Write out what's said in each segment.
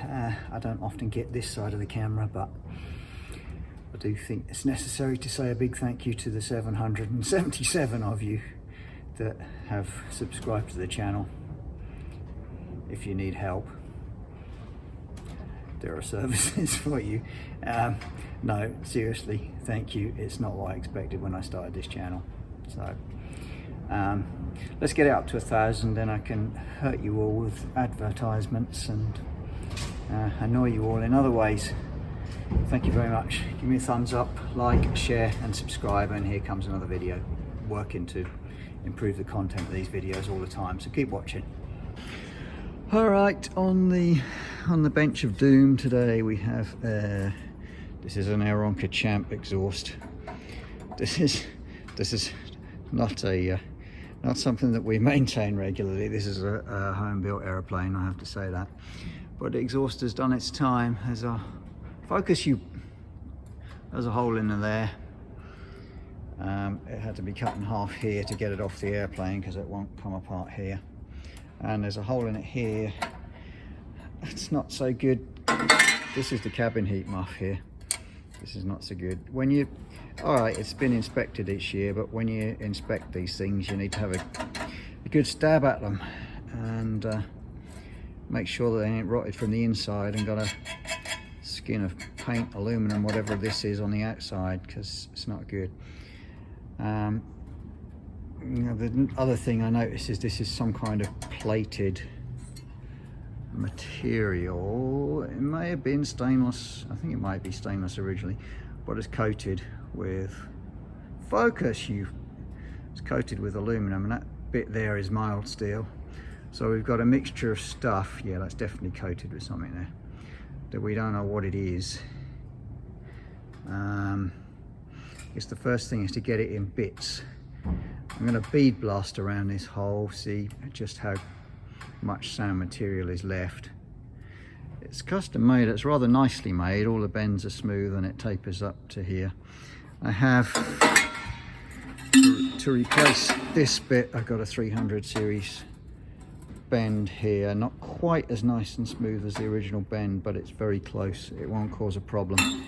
I don't often get this side of the camera, but I do think it's necessary to say a big thank you to the 777 of you that have subscribed to the channel. If you need help, there are services for you. No, seriously, thank you. It's not what I expected when I started this channel. So let's get it up to 1,000, then I can hurt you all with advertisements and annoy you all in other ways. Thank you very much. Give me a thumbs up, like, share and subscribe, and here comes another video. Working to improve the content of these videos all the time, so keep watching. All right, on the bench of doom today we have this is an Aeronca Champ exhaust. This is not something that we maintain regularly. This is a home-built aeroplane, I have to say that. But the exhaust has done its time. There's a there's a hole in there. It had to be cut in half here to get it off the airplane because it won't come apart here. And there's a hole in it here. It's not so good. This is the cabin heat muff here. This is not so good. When you, all right, it's been inspected each year, but when you inspect these things, you need to have a good stab at them and make sure that they ain't rotted from the inside and got a skin of paint, aluminum, whatever this is on the outside, because it's not good. You know, the other thing I noticed is this is some kind of plated material. It may have been stainless. I think it might be stainless originally, but it's coated with it's coated with aluminum, and that bit there is mild steel. So we've got a mixture of stuff. Yeah, that's definitely coated with something there that we don't know what it is. It's the first thing is to get it in bits. I'm going to bead blast around this hole, see just how much sound material is left. It's custom made, it's rather nicely made. All the bends are smooth and it tapers up to here. I have, to replace this bit, I've got a 300 series bend here. Not quite as nice and smooth as the original bend, but it's very close. It won't cause a problem.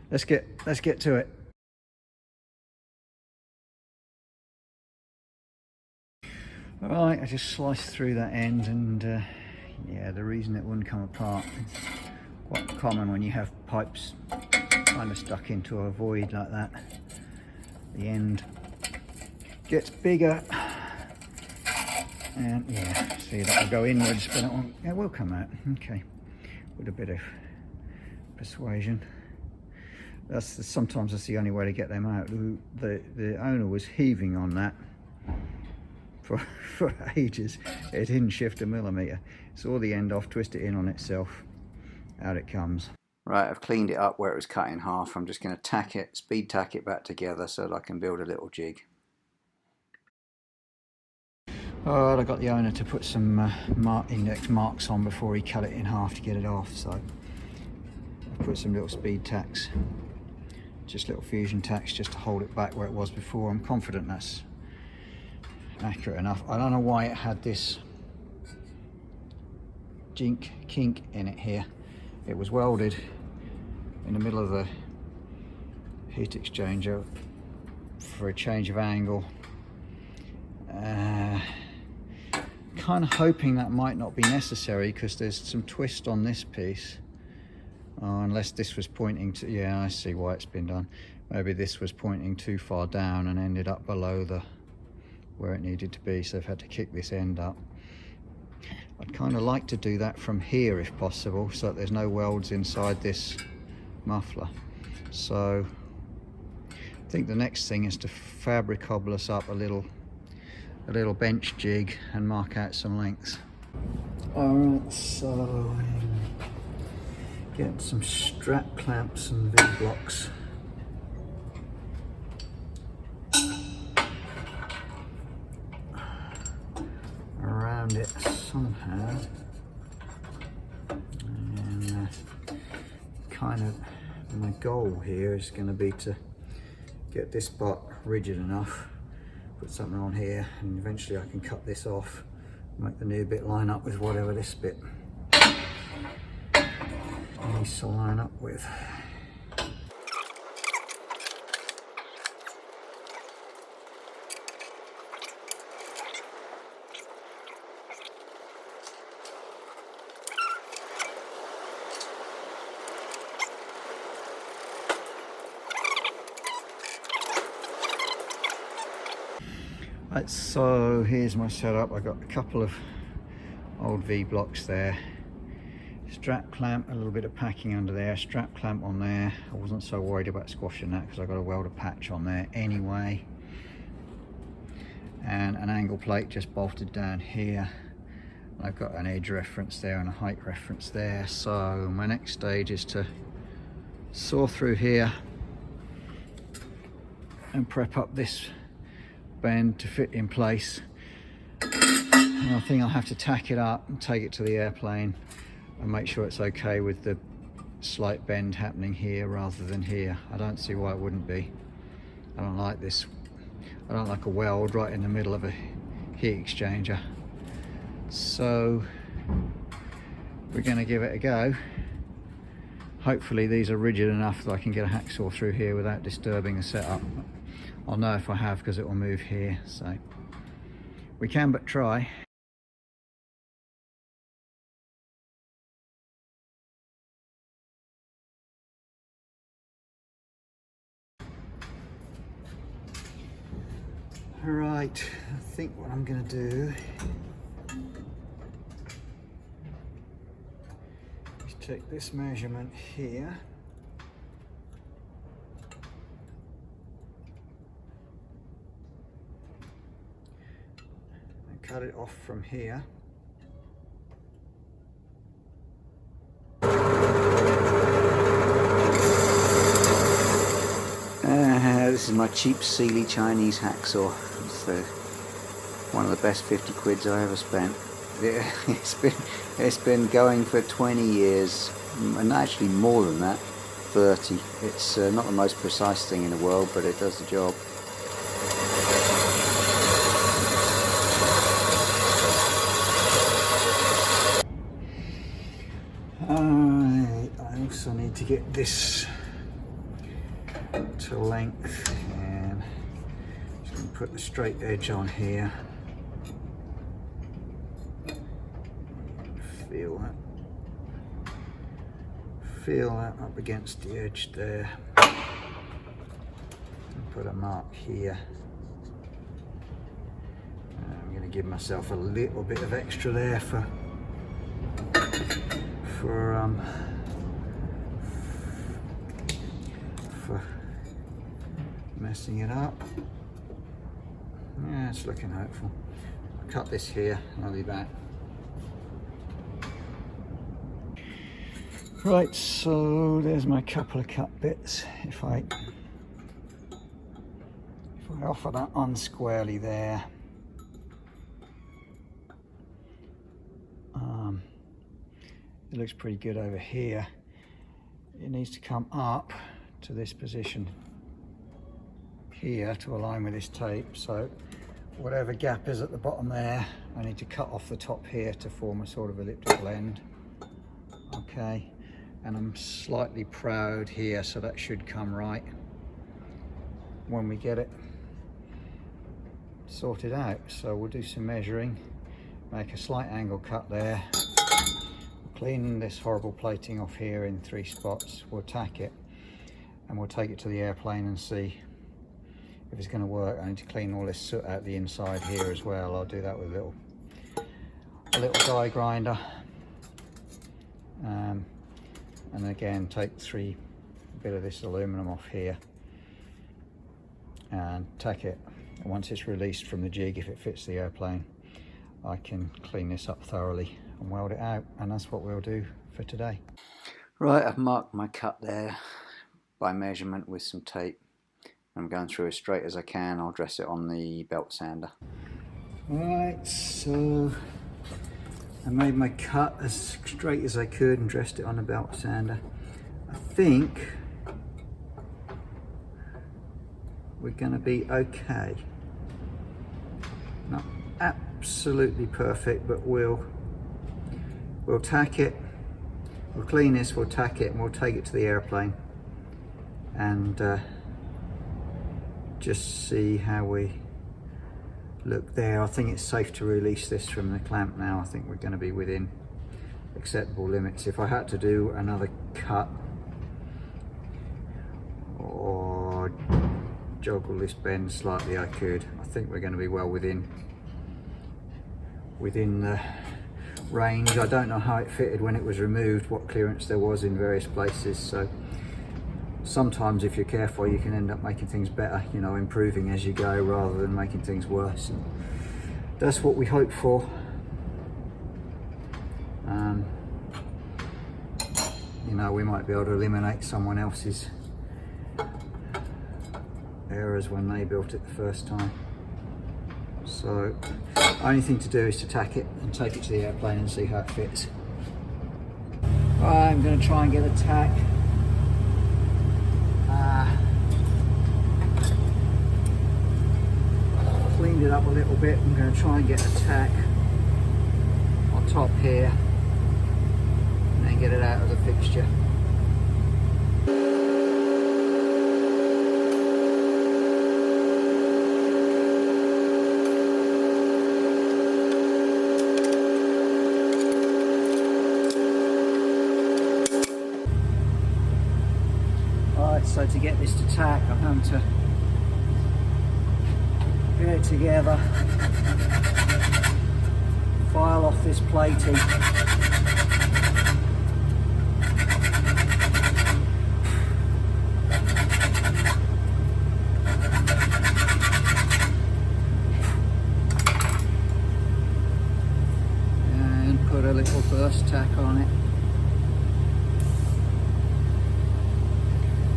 Let's get to it. Right, I just sliced through that end, and yeah, the reason it wouldn't come apart is quite common when you have pipes kind of stuck into a void like that. The end gets bigger, and yeah, see, that will go inwards, but it will come out. Okay, with a bit of persuasion. Sometimes that's the only way to get them out. The owner was heaving on that for ages. It didn't shift a millimetre. Saw the end off, twist it in on itself, out it comes. Right, I've cleaned it up where it was cut in half. I'm just going to speed tack it back together so that I can build a little jig. Alright, I got the owner to put some index marks on before he cut it in half to get it off, so I've put some little speed tacks, just little fusion tacks, just to hold it back where it was before. I'm confident that's accurate enough. I don't know why it had this kink in it here. It was welded in the middle of the heat exchanger for a change of angle. Kind of hoping that might not be necessary because there's some twist on this piece. Unless this was pointing to, yeah, I see why it's been done. Maybe this was pointing too far down and ended up below where it needed to be, so I've had to kick this end up. I'd kind of like to do that from here if possible, so that there's no welds inside this muffler. So I think the next thing is to fabric cobble us up a little bench jig and mark out some lengths. Alright, so get some strap clamps and V-blocks. Around it somehow, and kind of my goal here is going to be to get this part rigid enough, put something on here, and eventually I can cut this off, make the new bit line up with whatever this bit needs to line up with. Right, so here's my setup. I got a couple of old V blocks there, strap clamp, a little bit of packing under there, strap clamp on there. I wasn't so worried about squashing that because I got a welder patch on there anyway, and an angle plate just bolted down here. I've got an edge reference there and a height reference there. So my next stage is to saw through here and prep up this bend to fit in place. And I think I'll have to tack it up and take it to the airplane and make sure it's okay with the slight bend happening here rather than here. I don't see why it wouldn't be. I don't like this. I don't like a weld right in the middle of a heat exchanger. So we're going to give it a go. Hopefully these are rigid enough that I can get a hacksaw through here without disturbing the setup. I'll know if I have because it will move here, so we can but try. Right, I think what I'm going to do is take this measurement here and cut it off from here. This is my cheap Sealy Chinese hacksaw. It's one of the best 50 quids I ever spent. It's been going for 20 years, and actually more than that, 30. It's not the most precise thing in the world, but it does the job. I also need to get this to length, and I'm just going to put the straight edge on here. Feel that up against the edge there, and put a mark here. I'm going to give myself a little bit of extra there for messing it up. Yeah, it's looking hopeful. I'll cut this here and I'll be back. Right, so there's my couple of cut bits. If I offer that unsquarely there, it looks pretty good over here. It needs to come up to this position here to align with this tape. So whatever gap is at the bottom there, I need to cut off the top here to form a sort of elliptical end. Okay, and I'm slightly proud here, so that should come right when we get it sorted out. So we'll do some measuring, make a slight angle cut there, clean this horrible plating off here in 3 spots, we'll tack it, and we'll take it to the airplane and see if it's going to work. I need to clean all this soot out the inside here as well. I'll do that with a little die grinder, and again take a bit of this aluminum off here and tack it. And once it's released from the jig, if it fits the airplane, I can clean this up thoroughly and weld it out, and that's what we'll do for today. Right, I've marked my cut there by measurement with some tape. I'm going through as straight as I can. I'll dress it on the belt sander. Right, so I made my cut as straight as I could and dressed it on the belt sander. I think we're going to be okay. Not absolutely perfect, but we'll tack it we'll clean this, we'll tack it, and we'll take it to the airplane and just see how we look there. I think it's safe to release this from the clamp now. I think we're going to be within acceptable limits. If I had to do another cut or joggle this bend slightly, I could. I think we're going to be well within the range. I don't know how it fitted when it was removed, what clearance there was in various places, so sometimes if you're careful you can end up making things better, you know, improving as you go rather than making things worse, and that's what we hope for. You know, we might be able to eliminate someone else's errors when they built it the first time. So only thing to do is to tack it and take it to the airplane and see how it fits. I'm going to try and get a tack. Cleaned it up a little bit. I'm going to try and get a tack on top here and then get it out of the fixture. So to get this to tack, I'm having to get it together, file off this plating, and put a little burst tack on it.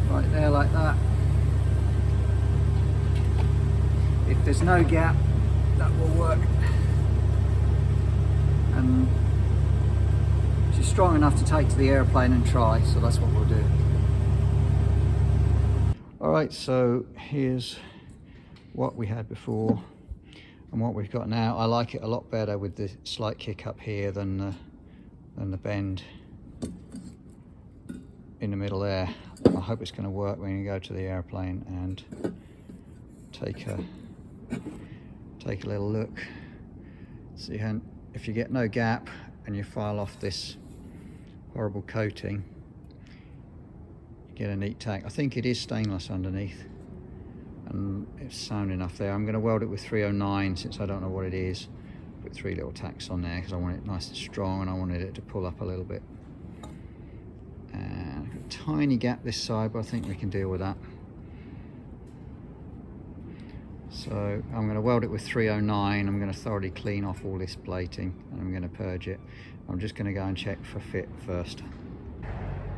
Right there, like that. If there's no gap, that will work. And she's strong enough to take to the airplane and try, so that's what we'll do. Alright, so here's what we had before and what we've got now. I like it a lot better with the slight kick up here than the bend in the middle there. I hope it's going to work when you go to the airplane and take a little look. See how, if you get no gap and you file off this horrible coating, you get a neat tack. I think it is stainless underneath and it's sound enough there. I'm going to weld it with 309 since I don't know what it is. Put 3 little tacks on there because I want it nice and strong and I wanted it to pull up a little bit. And a tiny gap this side, but I think we can deal with that. So I'm going to weld it with 309. I'm going to thoroughly clean off all this plating and I'm going to purge it. I'm just going to go and check for fit first.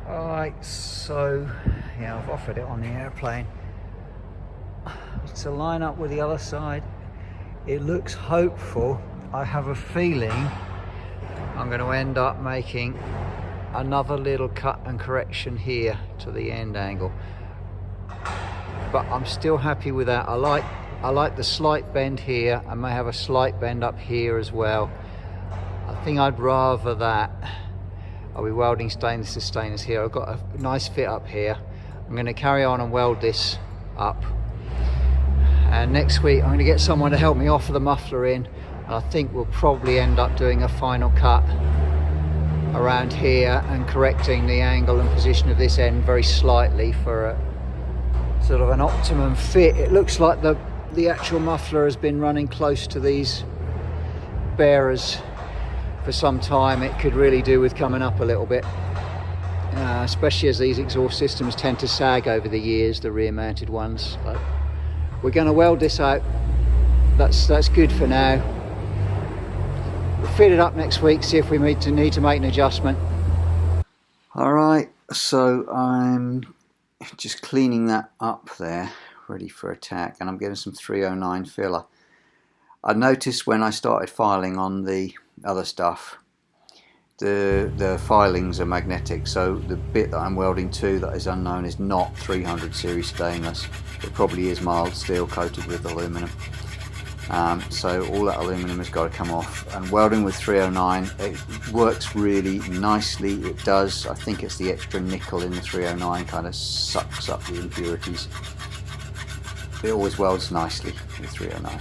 Alright, so yeah, I've offered it on the airplane to line up with the other side. It looks hopeful. I have a feeling I'm going to end up making another little cut and correction here to the end angle, but I'm still happy with that. I like the slight bend here. I may have a slight bend up here as well. I think I'd rather that. I'll be welding stainless to stainless here. I've got a nice fit up here. I'm going to carry on and weld this up, and next week I'm going to get someone to help me offer the muffler in, and I think we'll probably end up doing a final cut around here and correcting the angle and position of this end very slightly for a sort of an optimum fit. It looks like the actual muffler has been running close to these bearers for some time. It could really do with coming up a little bit, especially as these exhaust systems tend to sag over the years, the rear mounted ones. So we're going to weld this out. That's good for now. We'll fit it up next week, see if we need to make an adjustment. Alright, so I'm just cleaning that up there, ready for attack, and I'm getting some 309 filler. I noticed when I started filing on the other stuff, the filings are magnetic, so the bit that I'm welding to that is unknown is not 300 series stainless. It probably is mild steel coated with aluminum. So all that aluminum has got to come off, and welding with 309, it works really nicely. It does. I think it's the extra nickel in the 309 kind of sucks up the impurities. It always welds nicely with 309.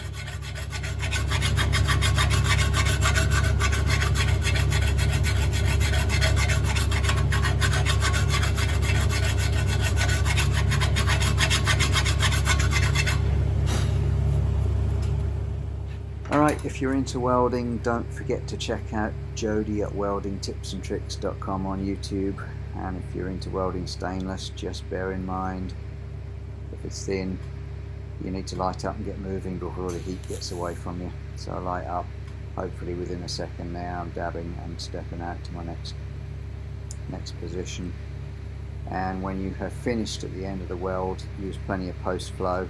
Alright, if you're into welding, don't forget to check out Jody at weldingtipsandtricks.com on YouTube. And if you're into welding stainless, just bear in mind, if it's thin, you need to light up and get moving before the heat gets away from you. So I light up, hopefully within a second now. I'm dabbing and stepping out to my next position. And when you have finished at the end of the weld, use plenty of post flow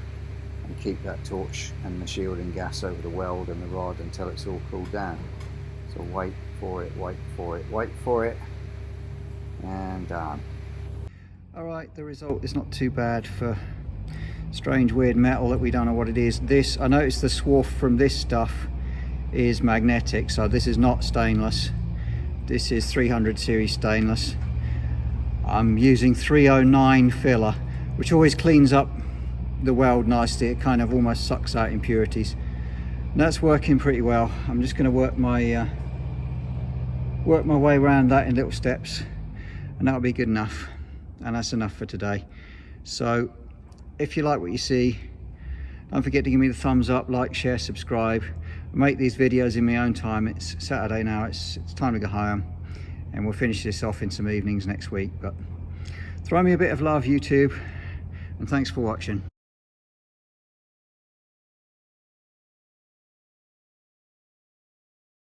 and keep that torch and the shielding gas over the weld and the rod until it's all cooled down. So wait for it, wait for it, wait for it, and done. Alright, the result is not too bad for strange weird metal that we don't know what it is. This, I noticed the swarf from this stuff is magnetic, so this is not stainless. This is 300 series stainless. I'm using 309 filler, which always cleans up the weld nicely. It kind of almost sucks out impurities, and that's working pretty well. I'm just going to work my way around that in little steps, and that'll be good enough, and that's enough for today. So if you like what you see, don't forget to give me the thumbs up, like, share, subscribe. I make these videos in my own time. It's Saturday now, it's time to go home, and we'll finish this off in some evenings next week. But throw me a bit of love, YouTube, and thanks for watching.